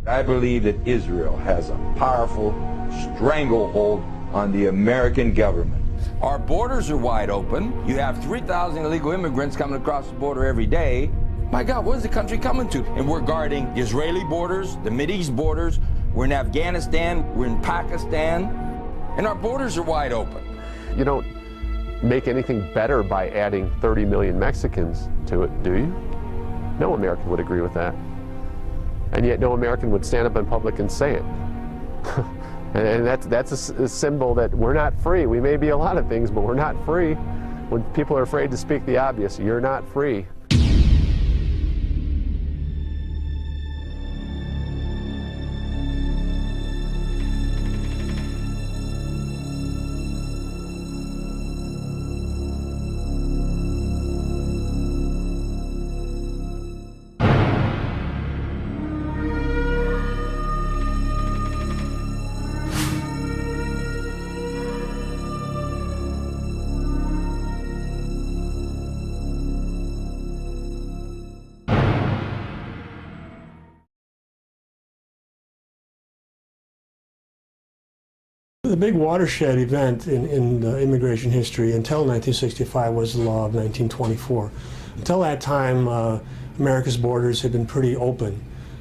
I believe that Israel has a powerful stranglehold on the American government. Our borders are wide open. You have 3,000 illegal immigrants coming across the border every day. My God, what is the country coming to? And we're guarding the Israeli borders, the Mideast borders. We're in Afghanistan, we're in Pakistan, and our borders are wide open. You don't make anything better by adding 30 million Mexicans to it, do you? No American would agree with that. And yet no American would stand up in public and say it. And that's a symbol that we're not free. We may be a lot of things, but we're not free. When people are afraid to speak the obvious, you're not free. The big watershed event in immigration history until 1965 was the law of 1924. Until that time, America's borders had been pretty open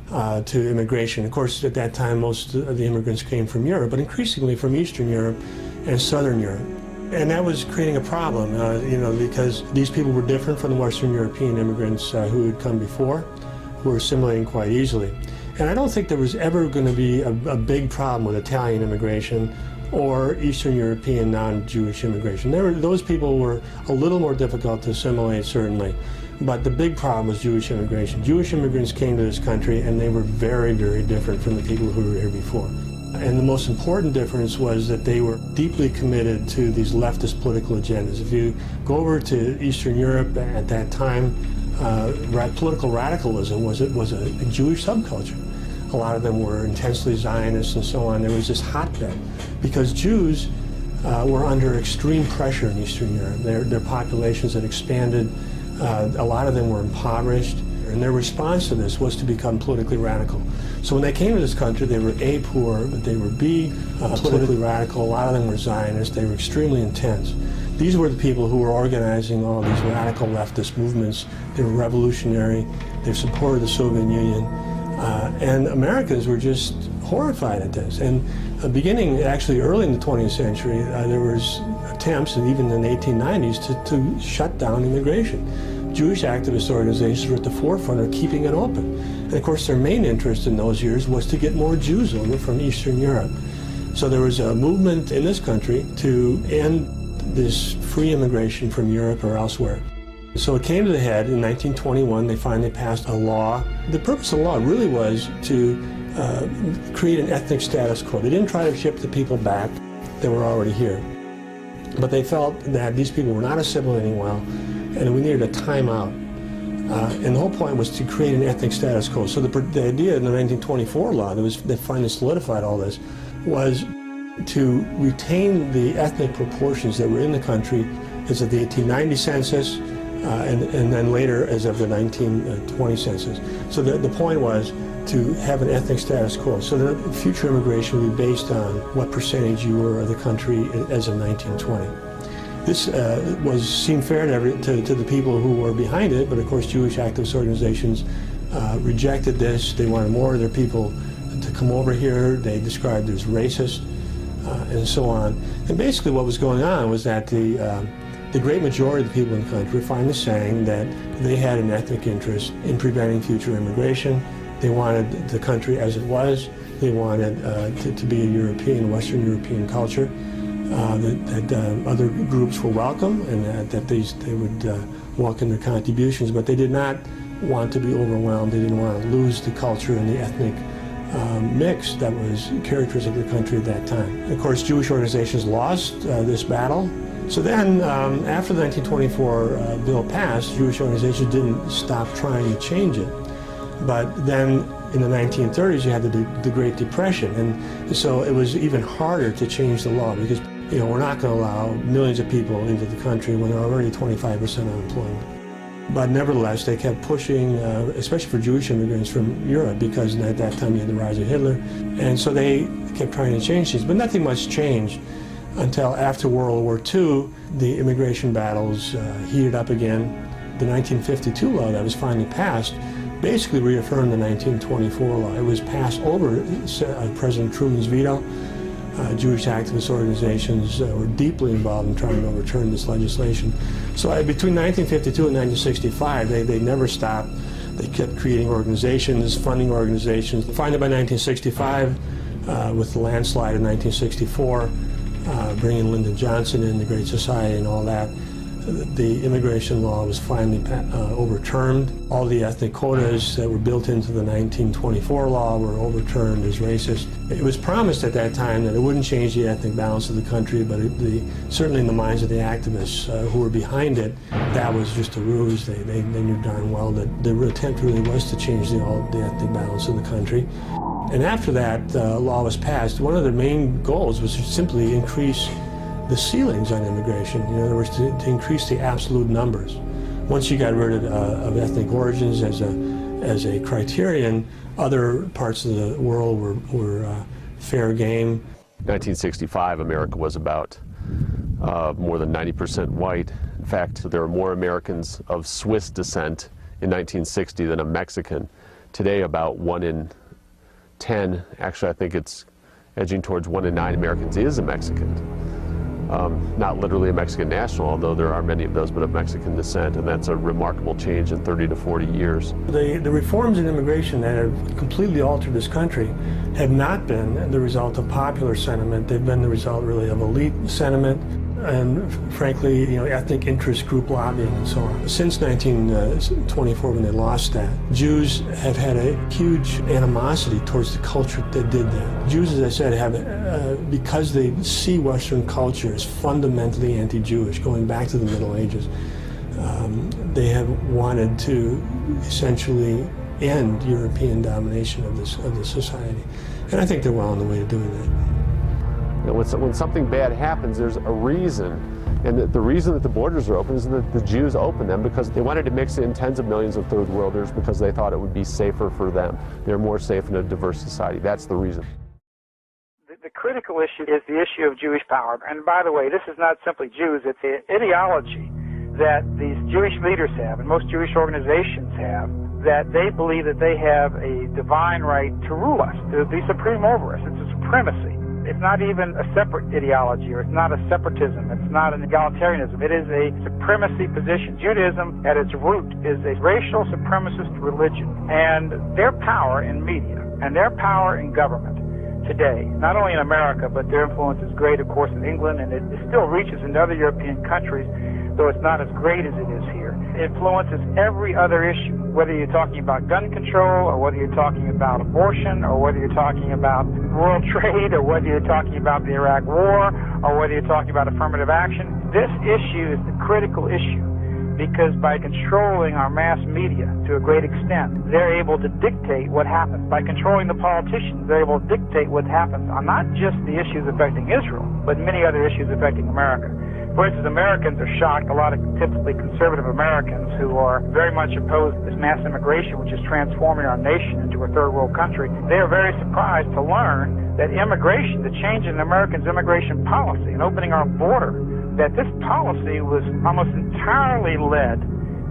to immigration. Of course, at that time, most of the immigrants came from Europe, but increasingly from Eastern Europe and Southern Europe. And that was creating a problem, because these people were different from the Western European immigrants who had come before, who were assimilating quite easily. And I don't think there was ever going to be a big problem with Italian immigration or Eastern European non-Jewish immigration. Those people were a little more difficult to assimilate, certainly. But the big problem was Jewish immigration. Jewish immigrants came to this country and they were very, very different from the people who were here before. And the most important difference was that they were deeply committed to these leftist political agendas. If you go over to Eastern Europe at that time, political radicalism was a Jewish subculture. A lot of them were intensely Zionist and so on. There was this hotbed because Jews were under extreme pressure in Eastern Europe. Their populations had expanded. A lot of them were impoverished, and their response to this was to become politically radical. So when they came to this country, they were A, poor, but they were B, politically radical. A lot of them were Zionists. They were extremely intense. These were the people who were organizing all these radical leftist movements. They were revolutionary. They supported the Soviet Union. And Americans were just horrified at this. And beginning actually early in the 20th century, there was attempts, and even in the 1890s, to shut down immigration. Jewish activist organizations were at the forefront of keeping it open. And of course, their main interest in those years was to get more Jews over from Eastern Europe. So there was a movement in this country to end this free immigration from Europe or elsewhere. So it came to the head in 1921. They finally passed a law. The purpose of the law really was to create an ethnic status quo. They didn't try to ship the people back that were already here. But they felt that these people were not assimilating well, and we needed a timeout. And the whole point was to create an ethnic status quo. So the idea in the 1924 law that finally solidified all this was to retain the ethnic proportions that were in the country as of the 1890 census, and then later as of the 1920 census. So the point was to have an ethnic status quo. So the future immigration would be based on what percentage you were of the country as of 1920. This seemed fair to the people who were behind it, but of course Jewish activist organizations rejected this. They wanted more of their people to come over here. They described it as racist and so on. And basically what was going on was that the great majority of the people in the country were finally saying that they had an ethnic interest in preventing future immigration. They wanted the country as it was. They wanted to be a European, Western European culture, that other groups were welcome and that they would welcome their contributions, but they did not want to be overwhelmed. They didn't want to lose the culture and the ethnic mix that was characteristic of the country at that time. Of course, Jewish organizations lost this battle. So then, after the 1924 bill passed, Jewish organizations didn't stop trying to change it. But then, in the 1930s, you had the Great Depression, and so it was even harder to change the law because, we're not going to allow millions of people into the country when there are already 25% unemployment. But nevertheless, they kept pushing, especially for Jewish immigrants from Europe, because at that time you had the rise of Hitler. And so they kept trying to change things. But nothing much changed until after World War II, the immigration battles heated up again. The 1952 law that was finally passed basically reaffirmed the 1924 law. It was passed over President Truman's veto. Jewish activist organizations were deeply involved in trying to overturn this legislation. So between 1952 and 1965, they never stopped. They kept creating organizations, funding organizations. Finally, by 1965, with the landslide in 1964, bringing Lyndon Johnson in, the Great Society and all that, the immigration law was finally overturned. All the ethnic quotas that were built into the 1924 law were overturned as racist. It was promised at that time that it wouldn't change the ethnic balance of the country, but certainly in the minds of the activists who were behind it, that was just a ruse. They knew darn well that the attempt really was to change the ethnic balance of the country. And after that law was passed, one of the main goals was to simply increase the ceilings on immigration. In other words, to increase the absolute numbers. Once you got rid of ethnic origins as a criterion, other parts of the world were fair game. 1965, America was about more than 90% white. In fact, there were more Americans of Swiss descent in 1960 than of Mexican. Today, about 1 in 10, actually I think it's edging towards 1 in 9 Americans is a Mexican. Not literally a Mexican national, although there are many of those, but of Mexican descent, and that's a remarkable change in 30 to 40 years. The reforms in immigration that have completely altered this country have not been the result of popular sentiment. They've been the result, really, of elite sentiment and, frankly, ethnic interest group lobbying and so on. Since 1924, when they lost that, Jews have had a huge animosity towards the culture that did that. Jews, as I said, have, because they see Western culture as fundamentally anti-Jewish, going back to the Middle Ages, they have wanted to essentially end European domination of this society. And I think they're well on the way to doing that. When something bad happens, there's a reason. And the reason that the borders are open is that the Jews opened them because they wanted to mix in tens of millions of third worlders because they thought it would be safer for them. They're more safe in a diverse society. That's the reason. The critical issue is the issue of Jewish power. And by the way, this is not simply Jews. It's the ideology that these Jewish leaders have, and most Jewish organizations have, that they believe that they have a divine right to rule us, to be supreme over us. It's a supremacy. It's not even a separate ideology, or it's not a separatism. It's not an egalitarianism. It is a supremacy position. Judaism, at its root, is a racial supremacist religion. And their power in media and their power in government today, not only in America, but their influence is great, of course, in England, and it still reaches into other European countries, though it's not as great as it is here. It influences every other issue, whether you're talking about gun control, or whether you're talking about abortion, or whether you're talking about world trade, or whether you're talking about the Iraq War, or whether you're talking about affirmative action. This issue is the critical issue, because by controlling our mass media to a great extent, they're able to dictate what happens. By controlling the politicians, they're able to dictate what happens on not just the issues affecting Israel, but many other issues affecting America. For instance, Americans are shocked, a lot of typically conservative Americans who are very much opposed to this mass immigration, which is transforming our nation into a third world country. They are very surprised to learn that immigration, the change in Americans' immigration policy and opening our border, that this policy was almost entirely led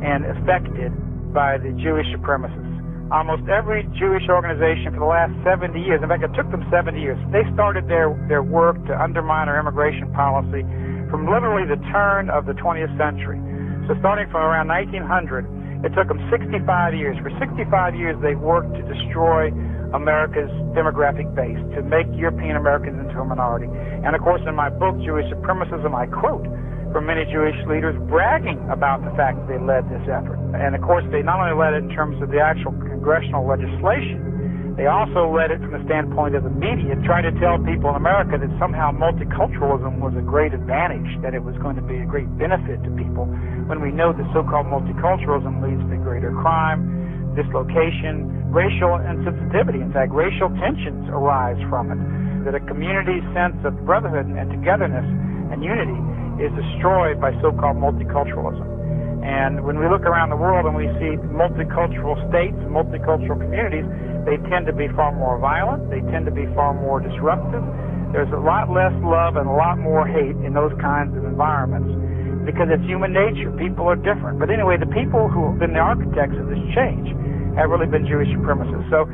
and affected by the Jewish supremacists. Almost every Jewish organization for the last 70 years, in fact, it took them 70 years, they started their work to undermine our immigration policy from literally the turn of the 20th century. So starting from around 1900, it took them 65 years. For 65 years, they worked to destroy America's demographic base, to make European Americans into a minority. And of course, in my book, Jewish Supremacism, I quote from many Jewish leaders bragging about the fact that they led this effort. And of course, they not only led it in terms of the actual congressional legislation, they also led it from the standpoint of the media, trying to tell people in America that somehow multiculturalism was a great advantage, that it was going to be a great benefit to people, when we know that so-called multiculturalism leads to greater crime, dislocation, racial insensitivity. In fact, racial tensions arise from it, that a community's sense of brotherhood and togetherness and unity is destroyed by so-called multiculturalism. And when we look around the world and we see multicultural states, multicultural communities, they tend to be far more violent. They tend to be far more disruptive. There's a lot less love and a lot more hate in those kinds of environments because it's human nature. People are different. But anyway, the people who have been the architects of this change have really been Jewish supremacists. So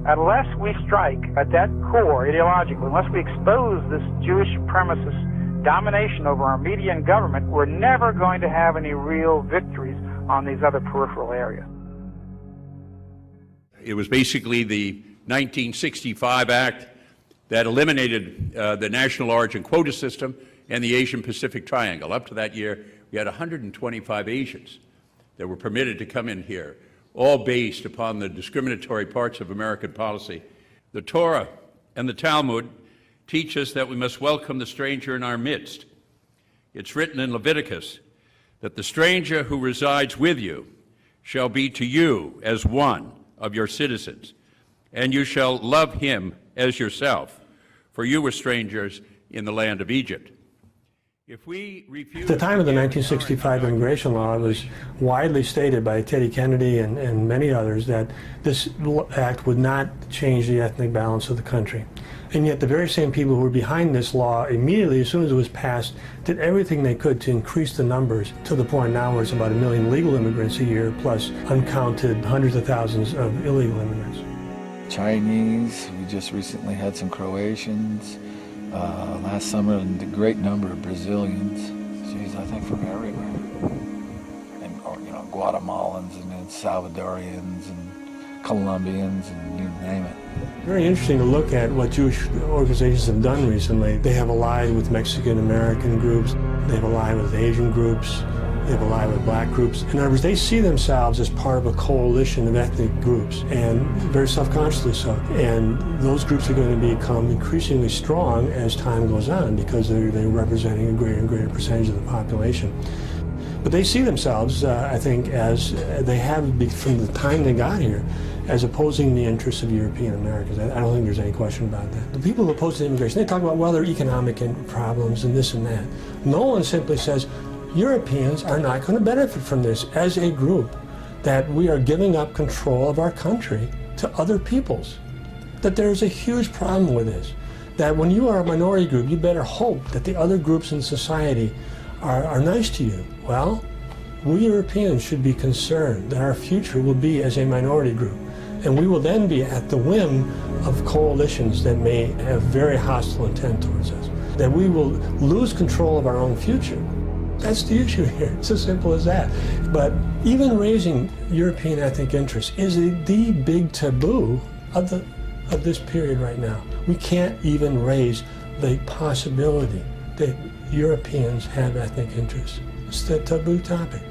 unless we strike at that core ideologically, unless we expose this Jewish supremacist domination over our media and government, we're never going to have any real victories on these other peripheral areas. It was basically the 1965 Act that eliminated the national origin quota system and the Asian Pacific Triangle. Up to that year, we had 125 Asians that were permitted to come in here, all based upon the discriminatory parts of American policy. The Torah and the Talmud teach us that we must welcome the stranger in our midst. It's written in Leviticus that the stranger who resides with you shall be to you as one of your citizens, and you shall love him as yourself, for you were strangers in the land of Egypt. If we refuse At the time of the 1965 immigration law, it was widely stated by Teddy Kennedy and many others that this act would not change the ethnic balance of the country. And yet the very same people who were behind this law immediately, as soon as it was passed, did everything they could to increase the numbers to the point now where it's about 1 million legal immigrants a year, plus uncounted hundreds of thousands of illegal immigrants. Chinese, we just recently had some Croatians. Last summer, a great number of Brazilians. Geez, I think from everywhere. And, or, you know, Guatemalans and then Salvadorians and Colombians and you name it. Very interesting to look at what Jewish organizations have done recently. They have allied with Mexican American groups. They've allied with Asian groups. They've allied with black groups. In other words, they see themselves as part of a coalition of ethnic groups, and very self-consciously so. And those groups are going to become increasingly strong as time goes on because they're representing a greater and greater percentage of the population. But they see themselves, I think, as they have from the time they got here, as opposing the interests of European Americans. I don't think there's any question about that. The people who oppose immigration, they talk about, well, there are economic problems and this and that. No one simply says, Europeans are not going to benefit from this as a group, that we are giving up control of our country to other peoples, that there's a huge problem with this, that when you are a minority group, you better hope that the other groups in society are nice to you. Well, we Europeans should be concerned that our future will be as a minority group, and we will then be at the whim of coalitions that may have very hostile intent towards us, that we will lose control of our own future. That's the issue here. It's as simple as that. But even raising European ethnic interests is the big taboo of this period right now. We can't even raise the possibility that Europeans have ethnic interests. It's the taboo topic.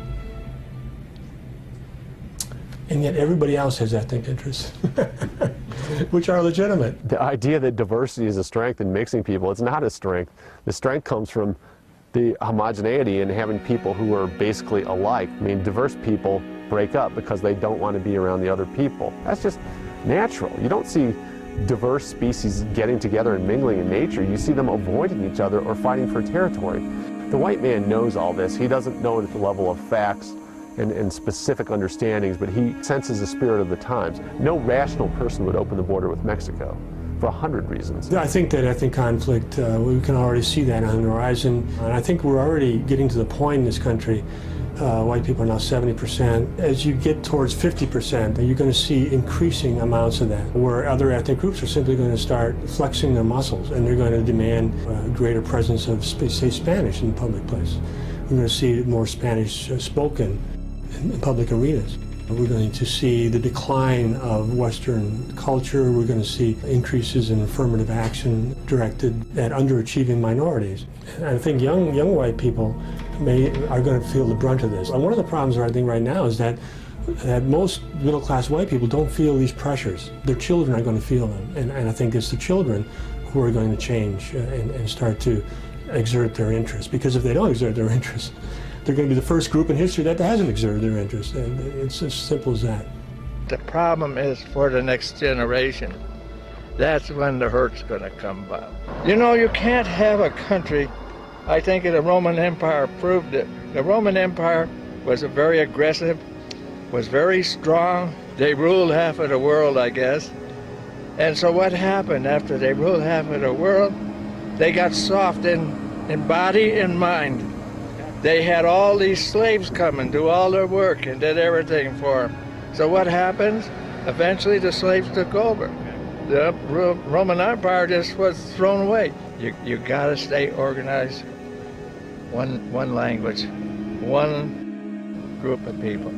And yet everybody else has ethnic interests, which are legitimate. The idea that diversity is a strength in mixing people, it's not a strength. The strength comes from the homogeneity and having people who are basically alike. I mean, diverse people break up because they don't want to be around the other people. That's just natural. You don't see diverse species getting together and mingling in nature. You see them avoiding each other or fighting for territory. The white man knows all this. He doesn't know it at the level of facts and specific understandings, but he senses the spirit of the times. No rational person would open the border with Mexico, for 100 reasons. I think that ethnic conflict, we can already see that on the horizon. And I think we're already getting to the point in this country, white people are now 70%. As you get towards 50%, you're going to see increasing amounts of that, where other ethnic groups are simply going to start flexing their muscles, and they're going to demand a greater presence of, say, Spanish in the public place. We're going to see more Spanish spoken in public arenas. We're going to see the decline of Western culture. We're going to see increases in affirmative action directed at underachieving minorities. And I think young white people are going to feel the brunt of this. And one of the problems I think right now is that most middle-class white people don't feel these pressures. Their children are going to feel them. And I think it's the children who are going to change and start to exert their interest. Because if they don't exert their interest, they're going to be the first group in history that hasn't exerted their interest. And it's as simple as that. The problem is for the next generation. That's when the hurt's going to come about. You know, you can't have a country, I think the Roman Empire proved it. The Roman Empire was very aggressive, was very strong. They ruled half of the world, I guess. And so what happened after they ruled half of the world? They got soft in body and mind. They had all these slaves come and do all their work and did everything for them. So what happens? Eventually the slaves took over. The Roman Empire just was thrown away. You gotta stay organized. One language, one group of people.